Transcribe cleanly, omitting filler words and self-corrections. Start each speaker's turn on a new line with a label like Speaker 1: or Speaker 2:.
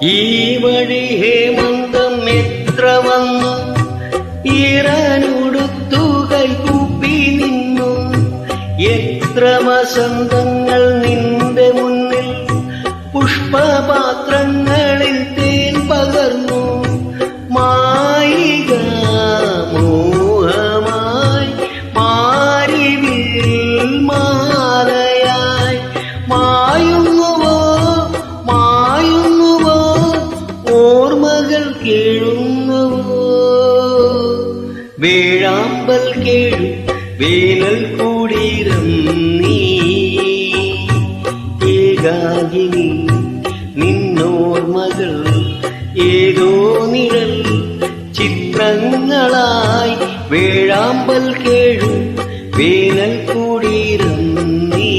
Speaker 1: ഈ വഴി ഹേമന്തം എത്ര വന്നു, ഈറാനുടുത്തു കൈകൂപ്പി നിന്നു. എത്ര വസന്തങ്ങൾ നിന്റെ മുന്നിൽ പുഷ്പപാത്രങ്ങളിൽ തേൻ പകർന്നു. മായിക മോഹമായി മാരിവിൽ മാലയായി മായുന്നുവോ മായുന്നുവോ ഓർമ്മകൾ കേഴുന്നുവോ. വേഴാമ്പൽ കേഴും വേനൽ കൂടിരം നീ ഏകാകിനി നിന്നോർമ്മകൾ ഏതോ നിഴൽ ചിത്രങ്ങളായി. വേഴാമ്പൽ കേഴും വേനൽ കൂടിരം നീ